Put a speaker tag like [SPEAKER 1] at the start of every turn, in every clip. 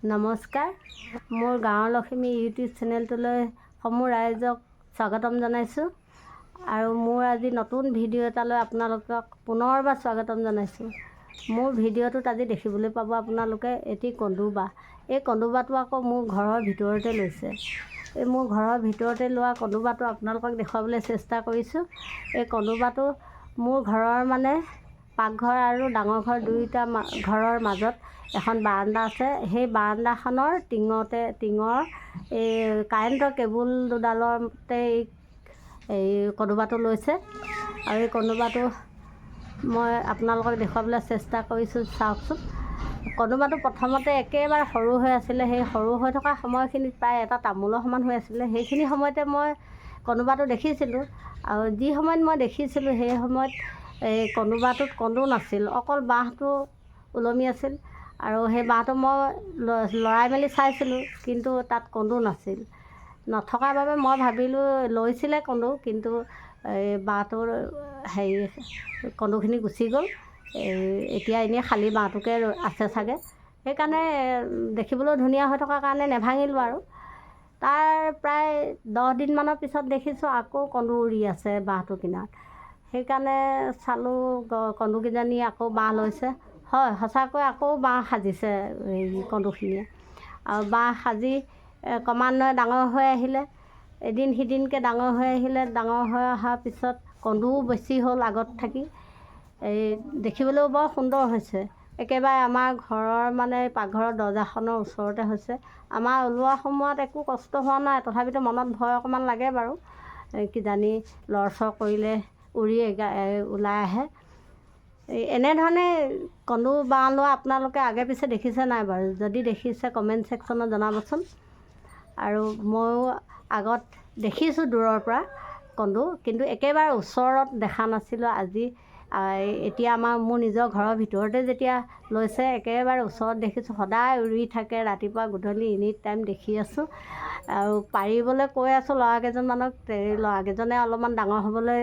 [SPEAKER 1] নমস্কাৰ, মোৰ গাঁৱৰ লক্ষ্মী ইউটিউব চেনেলটোলৈ সমূহ ৰাইজক স্বাগতম জনাইছোঁ আৰু মোৰ আজি নতুন ভিডিঅ' এটালৈ আপোনালোকক পুনৰবাৰ স্বাগতম জনাইছোঁ। মোৰ ভিডিঅ'টোত আজি দেখিবলৈ পাব আপোনালোকে এটি কন্দুবা। এই কন্দুবাটো আকৌ মোৰ ঘৰৰ ভিতৰতে লৈছে। এই মোৰ ঘৰৰ ভিতৰতে লোৱা কন্দুবাটো আপোনালোকক দেখুৱাবলৈ চেষ্টা কৰিছোঁ। এই কন্দুবাটো মোৰ ঘৰৰ মানে পাকঘৰ আৰু ডাঙৰ ঘৰ দুয়োটা ঘৰৰ মাজত এখন বাৰান্দা আছে। সেই বাৰান্দাখনৰ টিঙৰ এই কাৰেণ্টৰ কেবুল দুডালতে এই কন্দুবাটো লৈছে আৰু এই কন্দুবাটো মই আপোনালোকক দেখুৱাবলৈ চেষ্টা কৰিছোঁ। চাওকচোন, কন্দুবাটো প্ৰথমতে একেবাৰে সৰু হৈ আছিলে। সেই সৰু হৈ থকা সময়খিনিত প্ৰায় এটা তামোলৰ সমান হৈ আছিলে। সেইখিনি সময়তে মই কন্দুবাটো দেখিছিলোঁ আৰু যি সময়ত মই দেখিছিলোঁ সেই সময়ত এই কন্দুবাটোত কন্দো নাছিল, অকল বাঁহটো ওলমি আছিল আৰু সেই বাঁহটো মই লৰাই মেলি চাইছিলোঁ, কিন্তু তাত কন্দো নাছিল। নথকাৰ বাবে মই ভাবিলোঁ লৈছিলে কন্দো, কিন্তু এই বাঁহটোৰ কন্দুখিনি গুচি গ'ল। এতিয়া এনেই খালী বাঁহটোকে আছে চাগে। সেইকাৰণে দেখিবলৈও ধুনীয়া হৈ থকাৰ কাৰণে নেভাঙিলোঁ আৰু। তাৰ প্ৰায় 10 দিনমানৰ পিছত দেখিছোঁ আকৌ কন্দো উৰি আছে বাঁহটোৰ কিনাৰত। সেইকাৰণে চালোঁ কন্দুকেইজনী আকৌ বাঁহ লৈছে। হয়, সঁচাকৈ আকৌ বাঁহ সাজিছে এই কন্দুখিনিয়ে আৰু বাঁহ সাজি ক্ৰমান্বয়ে ডাঙৰ হৈ আহিলে। এদিন সিদিনকৈ ডাঙৰ হৈ আহিলে। ডাঙৰ হৈ অহাৰ পিছত কন্দুও বেছি হ'ল আগত থাকি। এই দেখিবলৈও বৰ সুন্দৰ হৈছে। একেবাৰে আমাৰ ঘৰৰ মানে পাকঘৰৰ দৰ্জাখনৰ ওচৰতে হৈছে। আমাৰ ওলোৱা সময়ত একো কষ্ট হোৱা নাই, তথাপিতো মনত ভয় অকণমান লাগে বাৰু। কিজানি লৰচৰ কৰিলে উৰি ওলাই আহে। এনেধৰণে কন্দো বাঁহ লোৱা আপোনালোকে আগে পিছে দেখিছে নাই বাৰু? যদি দেখিছে কমেণ্ট ছেকশ্যনত জনাবচোন। আৰু ময়ো আগত দেখিছোঁ দূৰৰ পৰা কন্দো, কিন্তু একেবাৰে ওচৰত দেখা নাছিলোঁ। আজি এতিয়া মোৰ নিজৰ ঘৰৰ ভিতৰতে যেতিয়া লৈছে, একেবাৰে ওচৰত দেখিছোঁ। সদায় উৰি থাকে, ৰাতিপুৱা গধূলি এনি টাইম দেখি আছোঁ আৰু পাৰিবলৈ কৈ আছোঁ ল'ৰাকেইজনমানক। ল'ৰাকেইজনে অলপমান ডাঙৰ হ'বলৈ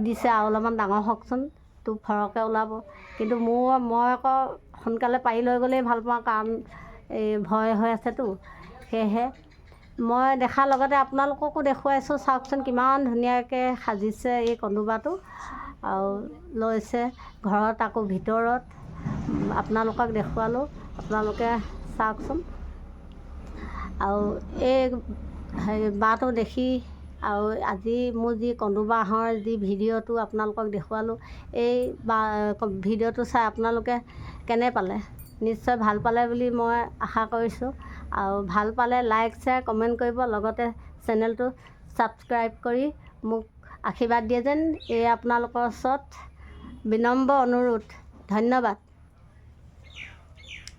[SPEAKER 1] দিছে আৰু অলপমান ডাঙৰ হওকচোন, তোক সৰহকৈ ওলাব। কিন্তু মই আকৌ সোনকালে পাৰি লৈ গ'লেই ভাল পাওঁ, কাৰণ এই ভয় হৈ আছেতো। সেয়েহে মই দেখাৰ লগতে আপোনালোককো দেখুৱাইছোঁ। চাওকচোন কিমান ধুনীয়াকৈ সাজিছে এই কন্দুবাটো আৰু লৈছে ঘৰত, আকৌ ভিতৰত। আপোনালোকক দেখুৱালোঁ, আপোনালোকে চাওকচোন। আৰু এই বাঁহটো দেখি আৰু আজি মোৰ যি কন্দো বাঁহৰ যি ভিডিঅ'টো আপোনালোকক দেখুৱালোঁ, এই ভিডিঅ'টো চাই আপোনালোকে কেনে পালে? নিশ্চয় ভাল পালে বুলি মই আশা কৰিছোঁ। আৰু ভাল পালে লাইক, শ্বেয়াৰ, কমেণ্ট কৰিব, লগতে চেনেলটো ছাবস্ক্ৰাইব কৰি মোক আশীৰ্বাদ দিয়ে যেন এই আপোনালোকৰ ওচৰত বিনম্ৰ অনুৰোধ। ধন্যবাদ।